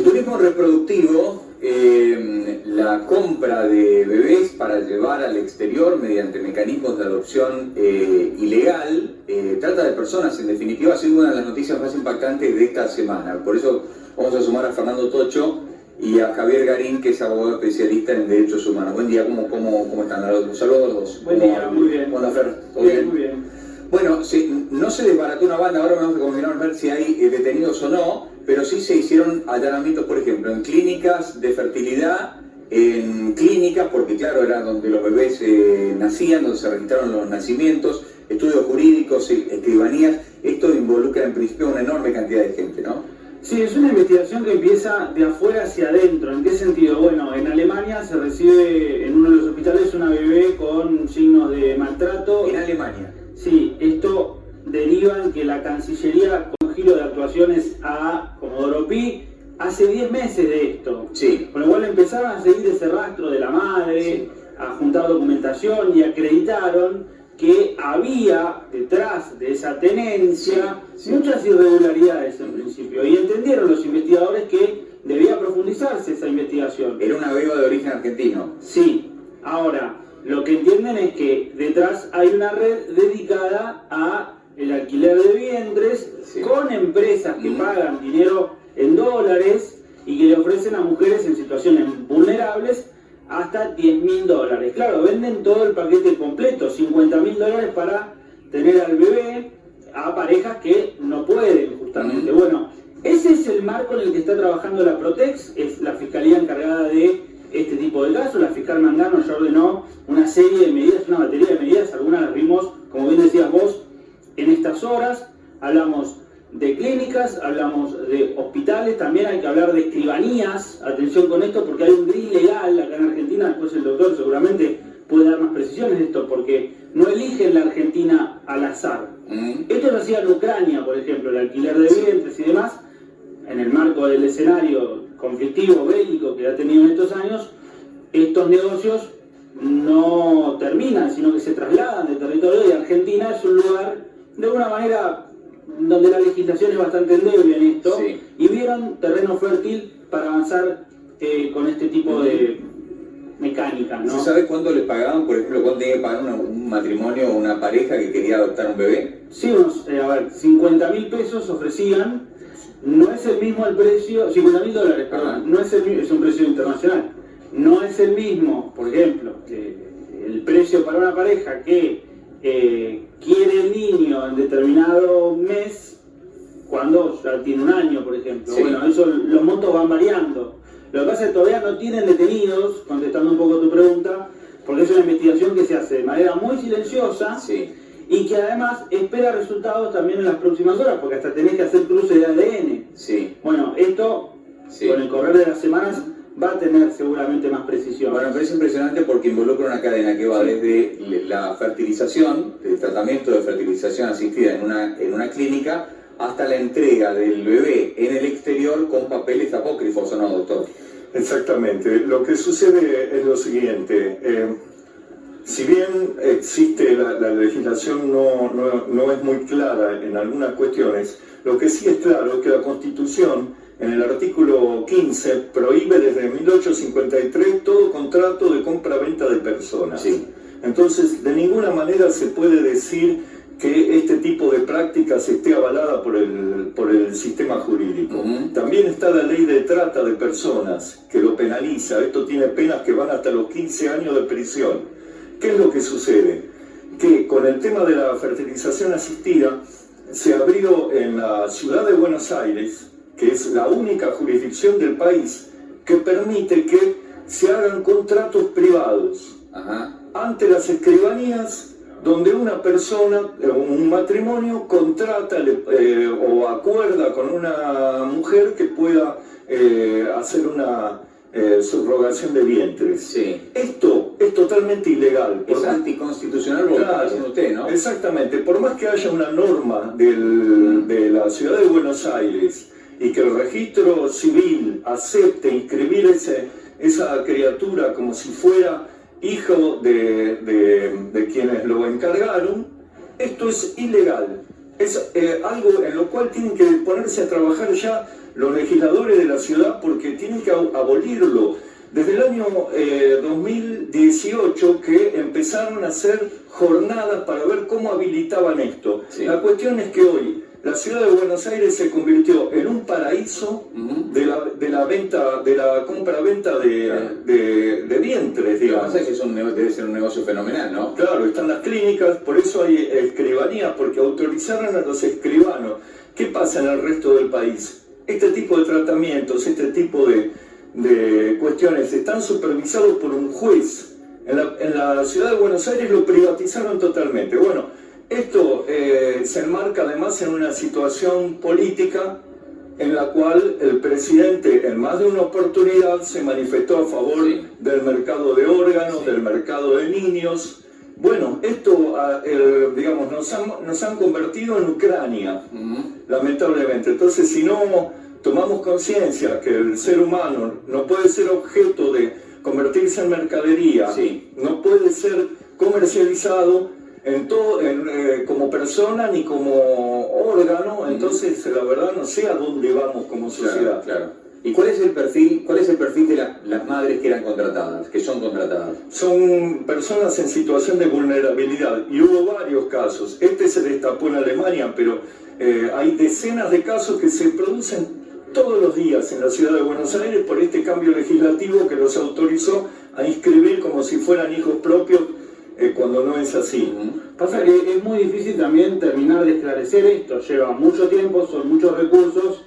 turismo reproductivo, la compra de bebés para llevar al exterior mediante mecanismos de adopción ilegal, trata de personas, en definitiva, ha sido una de las noticias más impactantes de esta semana. Por eso vamos a sumar a Fernando Tocho y a Javier Garín, que es abogado especialista en derechos humanos. Buen día, ¿cómo están? Los saludos a los dos. Buen día, muy bien. Hola, Fer, ¿todo bien? Muy bien. Bueno, no se desbarató una banda, ahora vamos a combinar a ver si hay detenidos o no, pero sí se hicieron allanamientos, por ejemplo, en clínicas de fertilidad, en clínicas, porque claro, era donde los bebés nacían, donde se registraron los nacimientos, estudios jurídicos, escribanías. Esto involucra en principio una enorme cantidad de gente, ¿no? Sí, es una investigación que empieza de afuera hacia adentro. ¿En qué sentido? Bueno, en Alemania se recibe en uno de los hospitales una bebé con signos de maltrato. ¿En Alemania? Sí, esto deriva en que la Cancillería, con giro de actuaciones a Comodoro Pi, hace 10 meses de esto. Sí. Con lo cual empezaron a seguir ese rastro de la madre, sí, a juntar documentación y acreditaron que había detrás de esa tenencia muchas irregularidades en principio, y entendieron los investigadores que debía profundizarse esa investigación. Era una beba de origen argentino. Sí. Ahora, lo que entienden es que detrás hay una red dedicada a el alquiler de vientres, sí, con empresas que pagan dinero en dólares y que le ofrecen a mujeres en situaciones vulnerables hasta $10.000. Claro, venden todo el paquete completo, $50.000 para tener al bebé a parejas que no pueden, justamente. Bueno, ese es el marco en el que está trabajando la Protex, es la fiscalía encargada de este tipo de casos. La fiscal Mangano ya ordenó una serie de medidas, una batería de medidas, algunas las vimos, como bien decías vos, en estas horas. Hablamos de clínicas, hablamos de hospitales, también hay que hablar de escribanías. Atención con esto, porque hay un gris legal acá en Argentina. Después el doctor seguramente puede dar más precisiones de esto, porque no eligen la Argentina al azar. Esto lo hacía en Ucrania, por ejemplo, el alquiler de vientres y demás, en el marco del escenario conflictivo, bélico que ha tenido en estos años. Estos negocios no terminan, sino que se trasladan de territorio, y Argentina es un lugar, de alguna manera, donde la legislación es bastante endeble en esto, sí, y vieron terreno fértil para avanzar con este tipo de mecánicas, ¿no? ¿Se sabe cuánto les pagaban, por ejemplo, cuánto tenía que pagar un matrimonio o una pareja que quería adoptar un bebé? Sí, unos, $50.000 pesos ofrecían. No es el mismo el precio, $50.000, perdón, no es el mismo, es un precio internacional. No es el mismo, por ejemplo, el precio para una pareja que quiere el niño en determinado mes, cuando ya tiene un año, por ejemplo. Sí. Bueno, eso, los montos van variando. Lo que pasa es que todavía no tienen detenidos, contestando un poco tu pregunta, porque es una investigación que se hace de manera muy silenciosa, sí, y que además espera resultados también en las próximas horas, porque hasta tenés que hacer cruce de ADN. Sí. Bueno, esto, sí, con el correr de las semanas, va a tener seguramente más precisión. Bueno, me parece impresionante porque involucra una cadena que va, sí, desde la fertilización, el tratamiento de fertilización asistida en una clínica, hasta la entrega del bebé en el exterior con papeles apócrifos, ¿o no, doctor? Exactamente. Lo que sucede es lo siguiente. Si bien existe la legislación no es muy clara en algunas cuestiones, lo que sí es claro es que la Constitución, en el artículo 15, prohíbe desde 1853 todo contrato de compra-venta de personas. Sí. Entonces, de ninguna manera se puede decir que este tipo de prácticas esté avalada por el sistema jurídico. También está la ley de trata de personas, que lo penaliza. Esto tiene penas que van hasta los 15 años de prisión. ¿Qué es lo que sucede? Que con el tema de la fertilización asistida, se abrió en la ciudad de Buenos Aires, que es la única jurisdicción del país que permite que se hagan contratos privados ante las escribanías, donde una persona, un matrimonio, contrata o acuerda con una mujer que pueda hacer una subrogación de vientres. Sí. Esto es totalmente ilegal. Es anticonstitucional, lo que está diciendo usted, ¿no? Exactamente. Por más que haya una norma de la ciudad de Buenos Aires y que el registro civil acepte inscribir esa criatura como si fuera hijo de quienes lo encargaron, esto es ilegal. Es algo en lo cual tienen que ponerse a trabajar ya los legisladores de la ciudad, porque tienen que abolirlo. Desde el año 2018 que empezaron a hacer jornadas para ver cómo habilitaban esto. Sí. La cuestión es que hoy la ciudad de Buenos Aires se convirtió en un paraíso de la compra-venta de vientres, digamos. Lo que pasa es que debe ser un negocio fenomenal, ¿no? Claro, están las clínicas, por eso hay escribanías, porque autorizaron a los escribanos. ¿Qué pasa en el resto del país? Este tipo de tratamientos, este tipo de cuestiones están supervisados por un juez. En la ciudad de Buenos Aires lo privatizaron totalmente. Bueno, esto se enmarca además en una situación política en la cual el presidente en más de una oportunidad se manifestó a favor del mercado de órganos, del mercado de niños. Bueno, esto, digamos, nos han convertido en Ucrania, lamentablemente. Entonces, si no tomamos conciencia que el ser humano no puede ser objeto de convertirse en mercadería, no puede ser comercializado como persona ni como órgano, entonces la verdad no sé a dónde vamos como sociedad. Claro. ¿Y cuál es el perfil de las madres que eran contratadas, que son contratadas? Son personas en situación de vulnerabilidad y hubo varios casos. Este se destapó en Alemania, pero hay decenas de casos que se producen todos los días en la ciudad de Buenos Aires por este cambio legislativo que los autorizó a inscribir como si fueran hijos propios cuando no es así. Pasa que es muy difícil también terminar de esclarecer esto, lleva mucho tiempo, son muchos recursos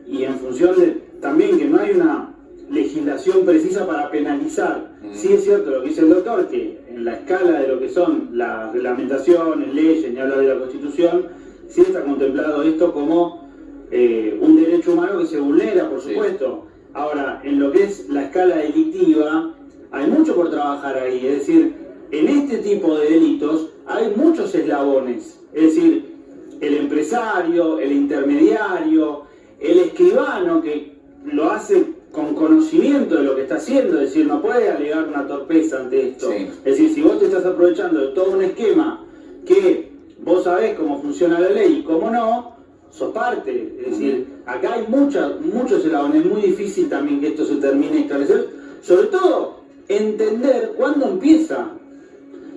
y en función de también que no hay una legislación precisa para penalizar. Sí es cierto lo que dice el doctor, que en la escala de lo que son las reglamentaciones, leyes, ni hablar de la Constitución, sí está contemplado esto como un derecho humano que se vulnera, por supuesto. Ahora, en lo que es la escala delictiva, hay mucho por trabajar ahí, es decir, en este tipo de delitos hay muchos eslabones, es decir, el empresario, el intermediario, el escribano que lo hace con conocimiento de lo que está haciendo, es decir, no puede alegar una torpeza ante esto. Es decir, si vos te estás aprovechando de todo un esquema que vos sabés cómo funciona la ley y cómo no, sos parte. Es decir, acá hay muchos eslabones, es muy difícil también que esto se termine de establecer, sobre todo entender cuándo empieza.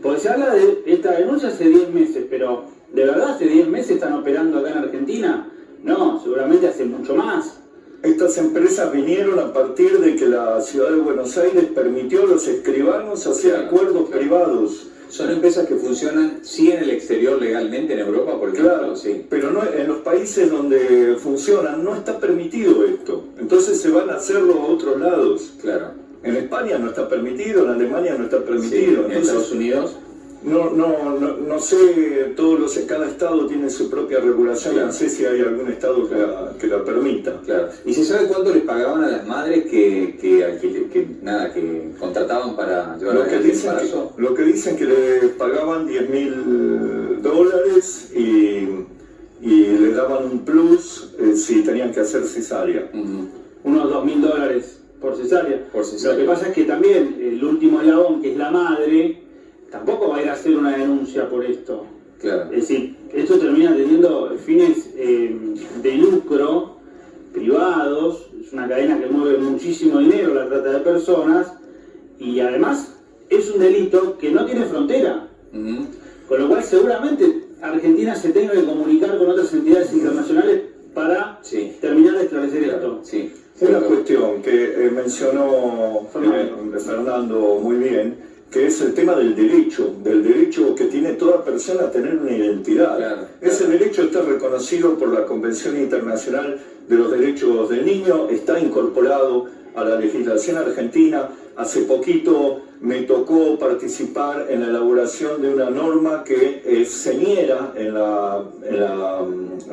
Porque se habla de esta denuncia hace 10 meses, pero ¿de verdad hace 10 meses están operando acá en Argentina? No, seguramente hace mucho más. Estas empresas vinieron a partir de que la ciudad de Buenos Aires permitió a los escribanos hacer acuerdos privados. Son empresas que funcionan sí en el exterior legalmente, en Europa, por ejemplo. Claro, pero no, en los países donde funcionan no está permitido esto. Entonces se van a hacerlo a otros lados. Claro. En España no está permitido, en Alemania no está permitido. ¿En Estados Unidos? No sé, cada estado tiene su propia regulación, no sé si hay algún estado que la permita. Claro. ¿Y se sabe cuánto les pagaban a las madres que contrataban para llevar a cabo el embarazo? Lo que dicen que les pagaban $10.000 y les daban un plus si tenían que hacer cesárea. Unos $2.000 por cesárea. Lo que pasa es que también el último eslabón, que es la madre, tampoco va a ir a hacer una denuncia por esto. Claro. Es decir, esto termina teniendo fines de lucro privados, es una cadena que mueve muchísimo dinero, la trata de personas, y además es un delito que no tiene frontera. Con lo cual seguramente Argentina se tenga que comunicar con otras entidades internacionales para terminar de esclarecer esto. Una cuestión que mencionó Fernando muy bien, que es el tema del derecho que tiene toda persona a tener una identidad. Claro. Ese derecho está reconocido por la Convención Internacional de los Derechos del Niño, está incorporado a la legislación argentina. Hace poquito me tocó participar en la elaboración de una norma que es señera en la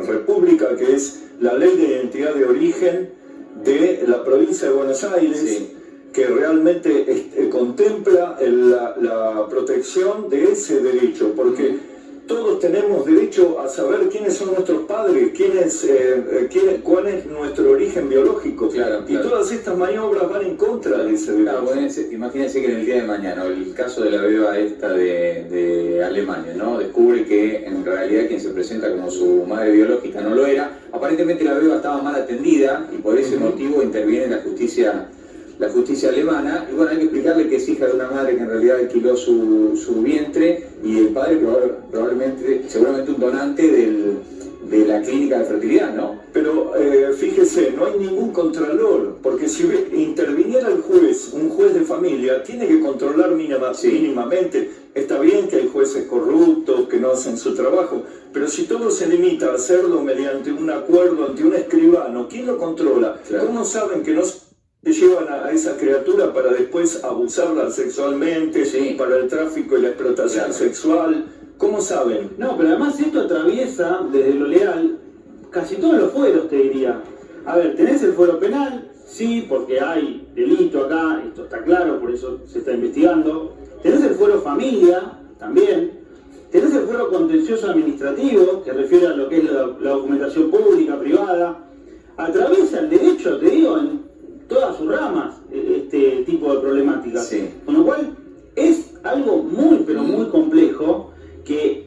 República, que es la Ley de Identidad de Origen de la provincia de Buenos Aires, que realmente contempla la protección de ese derecho, porque todos tenemos derecho a saber quiénes son nuestros padres, cuál es nuestro origen biológico. Claro, y claro. Todas estas maniobras van en contra de ese derecho. Claro, imagínense que en el día de mañana, el caso de la beba esta de Alemania, ¿no? Descubre que en realidad quien se presenta como su madre biológica no lo era. Aparentemente la beba estaba mal atendida y por ese motivo interviene la justicia alemana, y bueno, hay que explicarle que es hija de una madre que en realidad alquiló su vientre, y el padre seguramente un donante de la clínica de fertilidad, ¿no? Pero fíjese, no hay ningún contralor, porque si interviniera el juez, un juez de familia, tiene que controlar mínimamente. Está bien que hay jueces corruptos que no hacen su trabajo, pero si todo se limita a hacerlo mediante un acuerdo ante un escribano, ¿quién lo controla? Claro. ¿Cómo saben que no se llevan a esa criatura para después abusarla sexualmente, para el tráfico y la explotación sexual? ¿Cómo saben? No, pero además esto atraviesa, desde lo legal, casi todos los fueros, te diría. A ver, tenés el fuero penal, sí, porque hay delito acá, esto está claro, por eso se está investigando. Tenés el fuero familia, también. Tenés el fuero contencioso administrativo, que refiere a lo que es la documentación pública, privada. Atraviesa el derecho, te digo, en todas sus ramas, este tipo de problemática. Sí. Con lo cual, es algo muy, pero muy complejo, que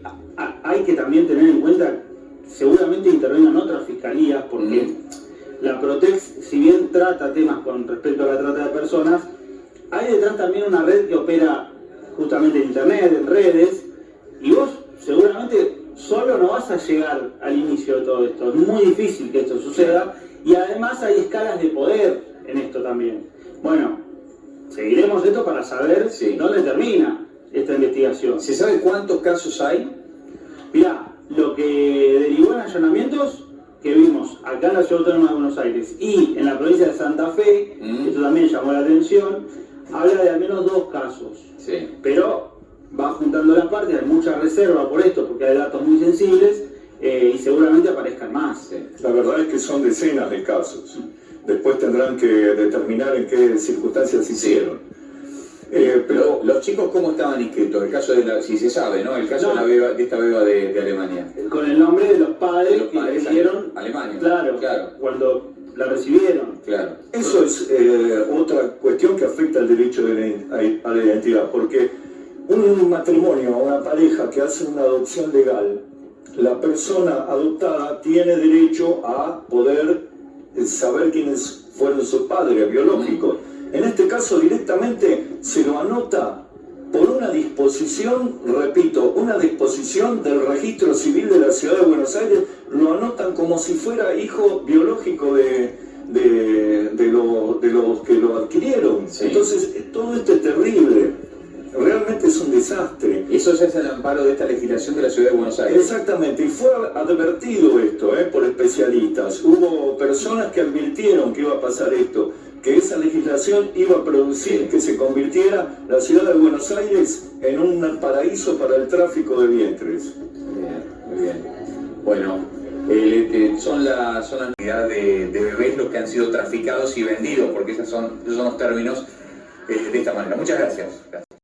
hay que también tener en cuenta, seguramente intervengan otras fiscalías, porque la Protex, si bien trata temas con respecto a la trata de personas, hay detrás también una red que opera justamente en internet, en redes, y vos seguramente solo no vas a llegar al inicio de todo esto. Es muy difícil que esto suceda, y además hay escalas de poder en esto también. Bueno, seguiremos esto para saber dónde termina esta investigación. ¿Se sabe cuántos casos hay? Mirá, lo que derivó en allanamientos que vimos acá en la Ciudad Autónoma de Buenos Aires y en la provincia de Santa Fe, esto también llamó la atención, habla de al menos 2 casos. Sí. Pero va juntando las partes, hay mucha reserva por esto, porque hay datos muy sensibles, y seguramente aparezcan más. La verdad es que son decenas de casos. Después tendrán que determinar en qué circunstancias se hicieron. Pero los chicos, ¿cómo estaban inscritos? El caso si se sabe, ¿no? El caso de esta beba de Alemania. Con el nombre de los padres que recibieron Alemania. Claro, cuando la recibieron. Claro. Eso es otra cuestión que afecta al derecho a la identidad, porque un matrimonio, una pareja que hace una adopción legal, la persona adoptada tiene derecho a poder saber quiénes fueron sus padres biológicos. En este caso directamente se lo anota por una disposición, repito, una disposición del registro civil de la Ciudad de Buenos Aires, lo anotan como si fuera hijo biológico de los que lo adquirieron. Entonces todo esto es terrible, realmente es un desastre. Eso ya es el amparo de esta legislación de la Ciudad de Buenos Aires. Exactamente, y fue advertido esto por especialistas. Hubo personas que advirtieron que iba a pasar esto, que esa legislación iba a producir que se convirtiera la Ciudad de Buenos Aires en un paraíso para el tráfico de vientres. Muy bien. Bueno, son las unidades de bebés los que han sido traficados y vendidos, porque esos son los términos de esta manera. Muchas gracias.